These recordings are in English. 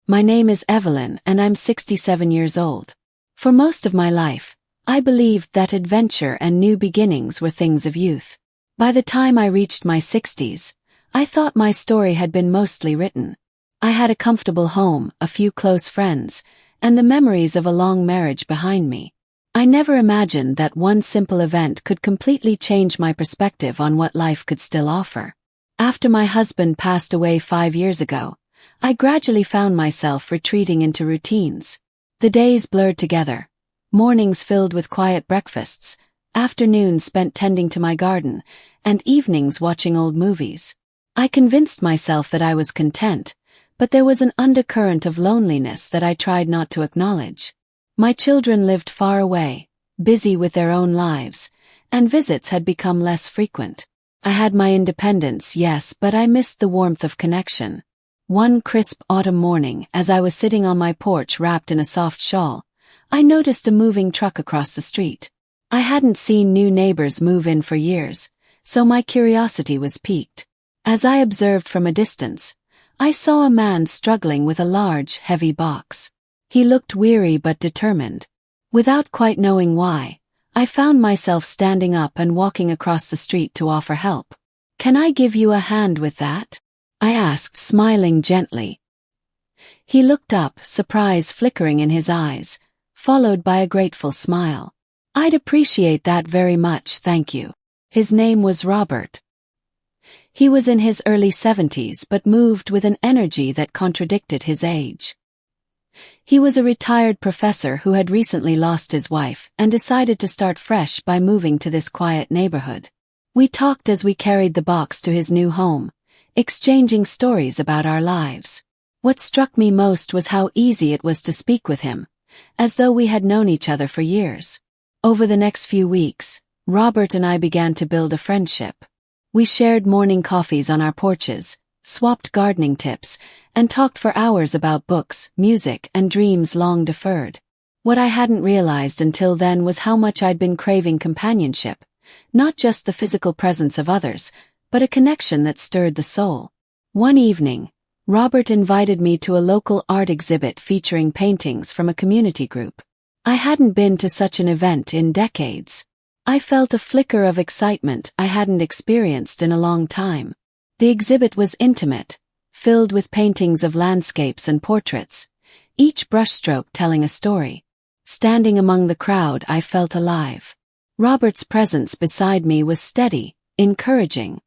My name is Evelyn and I'm 67 years old. For most of my life, I believed that adventure and new beginnings were things of youth. By the time I reached my 60s, I thought my story had been mostly written. I had a comfortable home, a few close friends, and the memories of a long marriage behind me. I never imagined that one simple event could completely change my perspective on what life could still offer. After my husband passed away 5 years ago, I gradually found myself retreating into routines. The days blurred together, mornings filled with quiet breakfasts, afternoons spent tending to my garden, and evenings watching old movies. I convinced myself that I was content, but there was an undercurrent of loneliness that I tried not to acknowledge. My children lived far away, busy with their own lives, and visits had become less frequent. I had my independence, yes, but I missed the warmth of connection. One crisp autumn morning, as I was sitting on my porch wrapped in a soft shawl, I noticed a moving truck across the street. I hadn't seen new neighbors move in for years, so my curiosity was piqued. As I observed from a distance, I saw a man struggling with a large, heavy box. He looked weary but determined. Without quite knowing why, I found myself standing up and walking across the street to offer help. "Can I give you a hand with that?" I asked, smiling gently. He looked up, surprise flickering in his eyes, followed by a grateful smile. "I'd appreciate that very much, thank you." His name was Robert. He was in his early 70s but moved with an energy that contradicted his age. He was a retired professor who had recently lost his wife and decided to start fresh by moving to this quiet neighborhood. We talked as we carried the box to his new home, exchanging stories about our lives. What struck me most was how easy it was to speak with him, as though we had known each other for years. Over the next few weeks, Robert and I began to build a friendship. We shared morning coffees on our porches, swapped gardening tips, and talked for hours about books, music, and dreams long deferred. What I hadn't realized until then was how much I'd been craving companionship, not just the physical presence of others, but a connection that stirred the soul. One evening, Robert invited me to a local art exhibit featuring paintings from a community group. I hadn't been to such an event in decades. I felt a flicker of excitement I hadn't experienced in a long time. The exhibit was intimate, filled with paintings of landscapes and portraits, each brushstroke telling a story. Standing among the crowd, I felt alive. Robert's presence beside me was steady, encouraging.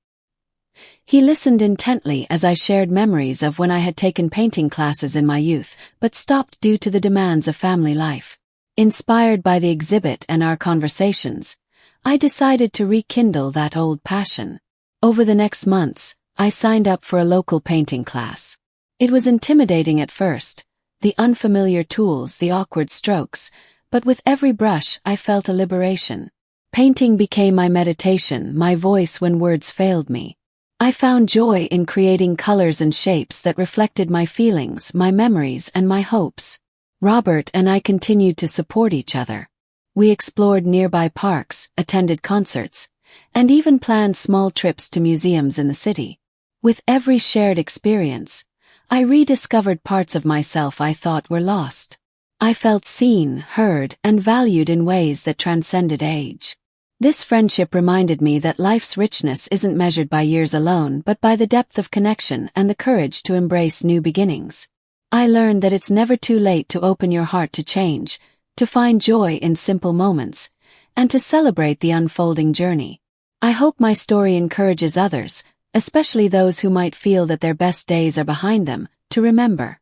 He listened intently as I shared memories of when I had taken painting classes in my youth, but stopped due to the demands of family life. Inspired by the exhibit and our conversations, I decided to rekindle that old passion. Over the next months, I signed up for a local painting class. It was intimidating at first, the unfamiliar tools, the awkward strokes, but with every brush I felt a liberation. Painting became my meditation, my voice when words failed me. I found joy in creating colors and shapes that reflected my feelings, my memories, and my hopes. Robert and I continued to support each other. We explored nearby parks, attended concerts, and even planned small trips to museums in the city. With every shared experience, I rediscovered parts of myself I thought were lost. I felt seen, heard, and valued in ways that transcended age. This friendship reminded me that life's richness isn't measured by years alone but by the depth of connection and the courage to embrace new beginnings. I learned that it's never too late to open your heart to change, to find joy in simple moments, and to celebrate the unfolding journey. I hope my story encourages others, especially those who might feel that their best days are behind them, to remember.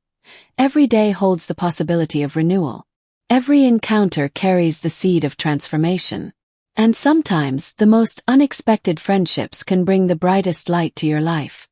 Every day holds the possibility of renewal. Every encounter carries the seed of transformation. And sometimes the most unexpected friendships can bring the brightest light to your life.